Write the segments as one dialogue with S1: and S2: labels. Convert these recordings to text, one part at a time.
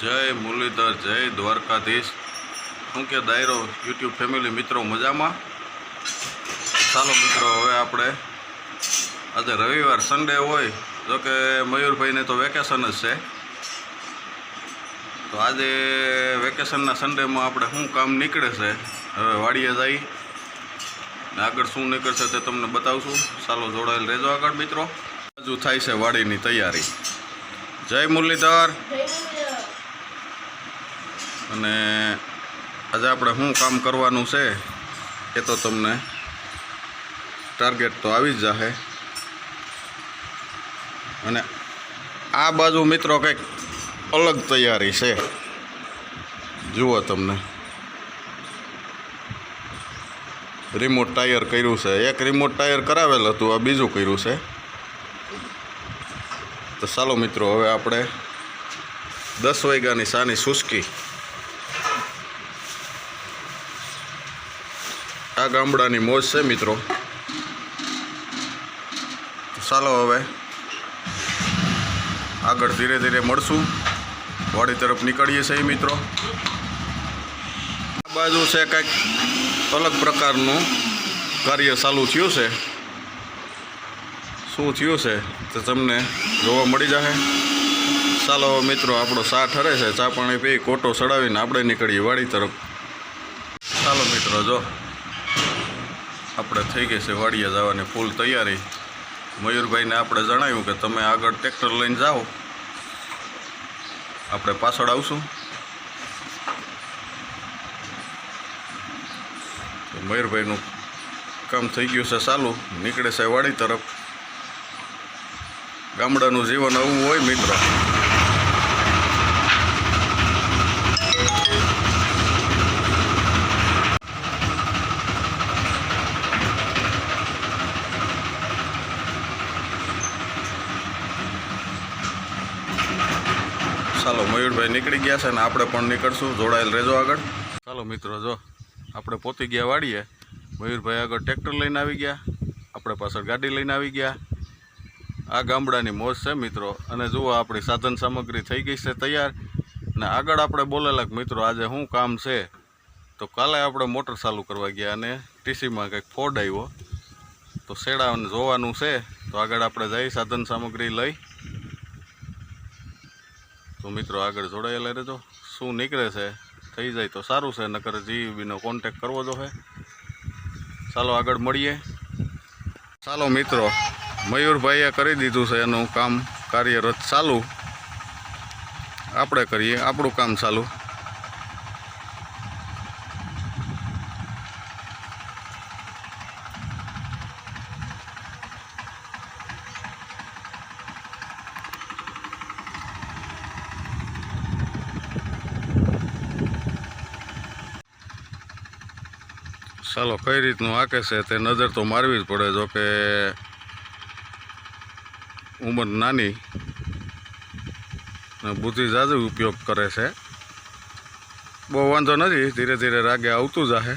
S1: જય મુરલીધર, જય દ્વારકાધીશ। શું કે દાયરો યુટ્યુબ ફેમિલી મિત્રો મજામાં? ચાલો મિત્રો, હવે આપણે આજે રવિવાર સન્ડે હોય, જો કે મયુરભાઈને તો વેકેશન જ છે, તો આજે વેકેશનના સન્ડેમાં આપણે શું કામ નીકળે છે, હવે વાડીએ જઈ ને આગળ શું નીકળશે તે તમને બતાવશું। ચાલો જોડાયેલ રહેજો આગળ મિત્રો। હજુ થાય છે વાડીની તૈયારી। જય મુરલીધર। અને આજે આપણે શું કામ કરવાનું છે એ તો તમને ટાર્ગેટ તો આવી જ જશે। અને આ બાજુ મિત્રો કંઈક અલગ તૈયારી છે, જુઓ તમને રિમોટ ટાયર કર્યું છે, એક રિમોટ ટાયર કરાવેલ હતું, આ બીજું કર્યું છે। તો ચાલો મિત્રો, હવે આપણે 10 વાગ્યાની સાની સુસ્કી આ ગામડાની મોજ છે મિત્રો। ચાલો હવે આગળ ધીરે ધીરે મળશું, વાડી તરફ નીકળીએ છીએ મિત્રો। આ બાજુ છે કંઈક અલગ પ્રકારનું કાર્ય ચાલુ થયું છે, શું થયું છે તે તમને જોવા મળી જશે। ચાલો મિત્રો, આપણો ચા ઠરે છે, ચા પાણી પી કોટો ચડાવીને આપણે નીકળીએ વાડી તરફ। ચાલો મિત્રો, જો આપણે થઈ ગઈ છે વાડીએ જવાની ફૂલ તૈયારી। મયુરભાઈને આપણે જણાવ્યું કે તમે આગળ ટ્રેક્ટર લઈને જાઓ, આપણે પાછળ આવશું। મયુરભાઈનું કામ થઈ ગયું છે ચાલુ, નીકળે છે વાડી તરફ। ગામડાનું જીવન આવું હોય મિત્રો। ચાલો, મયુરભાઈ નીકળી ગયા છે ને આપણે પણ નીકળશું, જોડાયેલ રહેજો આગળ। ચાલો મિત્રો, જો આપણે પહોંચી ગયા વાડીએ, મયુરભાઈ આગળ ટ્રેક્ટર લઈને આવી ગયા, આપણે પાછળ ગાડી લઈને આવી ગયા। આ ગામડાની મોજ છે મિત્રો। અને જુઓ આપણી સાધન સામગ્રી થઈ ગઈ છે તૈયાર, ને આગળ આપણે બોલેલા કે મિત્રો આજે શું કામ છે, તો કાલે આપણે મોટર ચાલુ કરવા ગયા અને ટીસીમાં કંઈક ફોડ આવ્યો, તો શેડાને જોવાનું છે, તો આગળ આપણે જઈ સાધન સામગ્રી લઈ। તો મિત્રો આગળ જોડાયેલા રહેજો, શું નીકળે છે થઈ જાય તો સારું છે, નકર જીવીનો કોન્ટેક કરવો જોઈએ। ચાલો આગળ મળીએ। ચાલો મિત્રો, મયુરભાઈએ કરી દીધું છે એનું કામ કાર્યરત ચાલુ, આપણે કરીએ આપણું કામ ચાલુ। ચાલો, કઈ રીતનું આકે છે તે નજર તો મારવી જ પડે, જો કે ઉંમર નાની ને બુદ્ધિ જાજો ઉપયોગ કરે છે, બહુ વાંધો નથી, ધીરે ધીરે રાગે આવતું જાહે।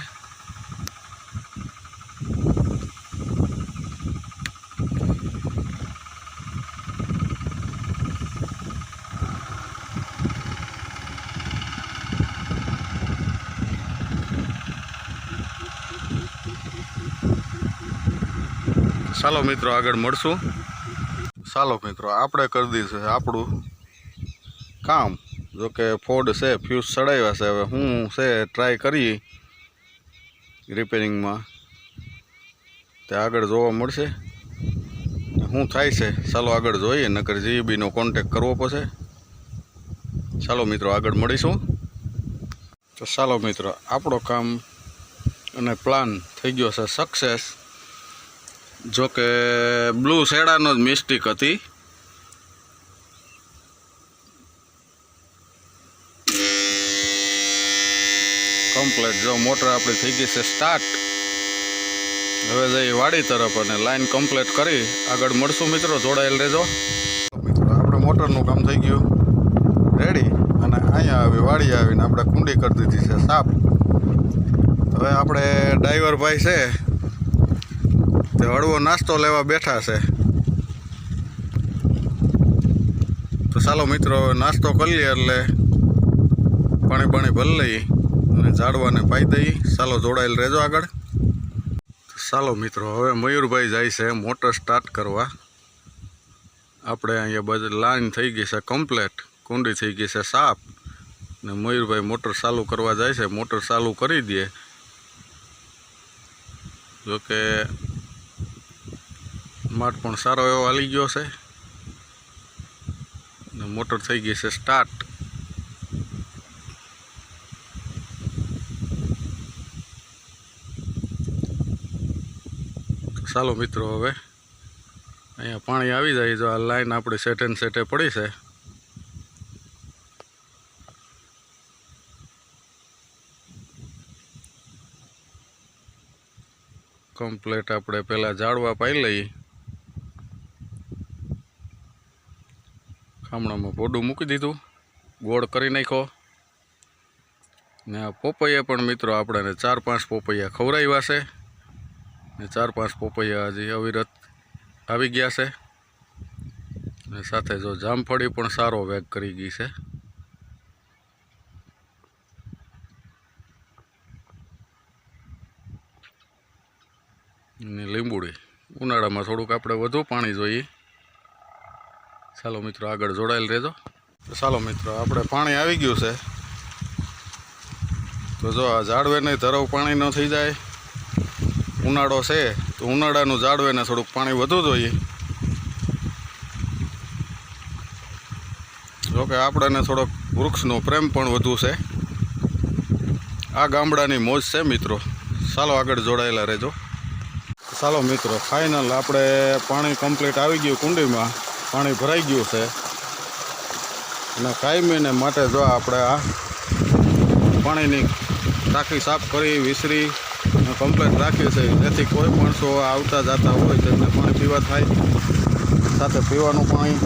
S1: ચાલો મિત્રો, આગળ મળશું। ચાલો મિત્રો, આપણે કરી દીધું છે આપણું કામ, જો કે ફોડ છે, ફ્યુઝ ચડાવ્યા છે, હવે હું છે ટ્રાય કરી રિપેરિંગમાં, તે આગળ જોવા મળશે શું થાય છે। ચાલો આગળ જોઈએ, નકર જીબીનો કોન્ટેક કરવો પડશે। ચાલો મિત્રો, આગળ મળીશું। તો ચાલો મિત્રો, આપણો કામ અને પ્લાન થઈ ગયો છે સક્સેસ, જો કે બ્લુ શેડાનો જ મિસ્ટેક હતી। કમ્પ્લેટ જો મોટર આપણી થઈ ગઈ છે સ્ટાર્ટ, હવે જઈ વાડી તરફ અને લાઈન કમ્પ્લીટ કરી આગળ મળશું મિત્રો, જોડાયેલ રહેજો। મિત્રો, આપણે મોટરનું કામ થઈ ગયું રેડી, અને અહીંયા આવી વાડી આવીને આપણે કુંડી કરી દીધી છે સાફ। હવે આપણે ડ્રાઈવર ભાઈ છે તે હળવો નાસ્તો લેવા બેઠા છે, તો ચાલો મિત્રો નાસ્તો કરી લઈએ એટલે પાણી ભરી લઈ અને ઝાડવાને પાઈ દઈ. ચાલો જોડાયેલ રહેજો આગળ. ચાલો મિત્રો, હવે મયુરભાઈ જાય છે મોટર સ્ટાર્ટ કરવા. આપણે અહીંયા બધી લાઈન થઈ ગઈ છે કમ્પ્લેટ, કુંડી થઈ ગઈ છે સાફ, ને મયુરભાઈ મોટર ચાલુ કરવા જાય છે. મોટર ચાલુ કરી દે. જોકે માટ પણ સારો એવો હાલી ગયો છે ને મોટર થઈ ગઈ છે સ્ટાર્ટ. ચાલો મિત્રો, હવે અહીંયા પાણી આવી જાય. જો આ લાઈન આપણી સેટે ને સેટે પડી છે. કમ્પ્લેટ આપણે પહેલાં ઝાડવા પાઈ લઈ. ખામણામાં પોડું મૂકી દીધું, ગોળ કરી નાખ્યો. ને આ પોપૈયા પણ મિત્રો આપણે 4-5 પોપૈયા ખવડાવ્યા છે ને 4-5 પોપૈયા હજી અવિરત આવી ગયા છે. ને સાથે જો જામફળી પણ સારો વેગ કરી ગઈ છે. ને લીંબુડી ઉનાળામાં થોડુંક આપણે વધુ પાણી જોઈએ. ચાલો મિત્રો, આગળ જોડાયેલ રહેજો. ચાલો મિત્રો, આપણે પાણી આવી ગયું છે. તો જો આ ઝાડવેને ધરવ પાણી ન થઈ જાય. ઉનાળો છે તો ઉનાળાનું ઝાડવેને થોડુંક પાણી વધુ જોઈએ. જોકે આપણને થોડોક વૃક્ષનો પ્રેમ પણ વધુ છે. આ ગામડાની મોજ છે મિત્રો. ચાલો આગળ જોડાયેલા રહેજો. ચાલો મિત્રો, ફાઇનલ આપણે પાણી કમ્પ્લીટ આવી ગયું કુંડીમાં. પાણી ભરાઈ ગયું છે અને કાયમીને માટે જો આપણે આ પાણીની ટાંકી સાફ કરી વિસરી કમ્પ્લીટ રાખીએ છીએ, જેથી કોઈ માણસો આવતા જતા હોય તેમને પાણી પીવા થાય. સાથે પીવાનું પાણી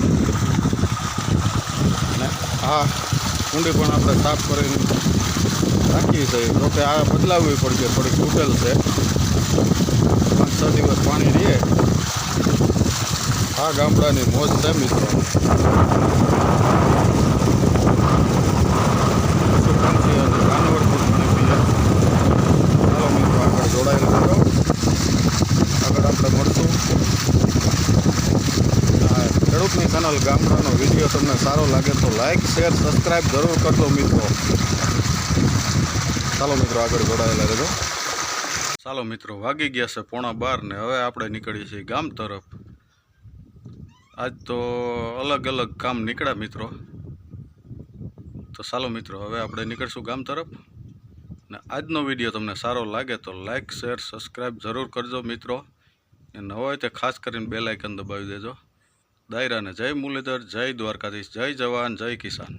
S1: ને આ કુંડી પણ આપણે સાફ કરીને રાખીએ છીએ. જોકે આ બદલાવવી પડશે, થોડીક તૂટેલ છે. 5-6 દિવસ પાણી રહે. આ ગામડાની મોજ છે મિત્રો. પશુપંછી અને જાનવર પણ પાણી પીએ. ચાલો મિત્રો, આગળ જોડાયેલા રહો. આગળ આપણે મળશું. ખેડૂતની ચેનલ ગામડાનો વિડીયો તમને સારો લાગે તો લાઈક, શેર, સબસ્ક્રાઈબ જરૂર કરજો મિત્રો. ચાલો મિત્રો, આગળ જોડાયેલા રહેજો. ચાલો મિત્રો, વાગી ગયા છે 11:15 ને હવે આપણે નીકળીએ છીએ ગામ તરફ. આજ તો અલગ અલગ કામ નીકળ્યા મિત્રો. તો ચાલો મિત્રો, હવે આપણે નીકળશું ગામ તરફ. ને આજનો વિડીયો તમને સારો લાગે તો લાઈક, શેર, સબસ્ક્રાઈબ જરૂર કરજો મિત્રો. ને નવો હોય તો ખાસ કરીને બેલ આઇકન દબાવી દેજો. દાયરાને જય મુરલીધર, જય દ્વારકાધીશ, જય જવાન, જય કિસાન.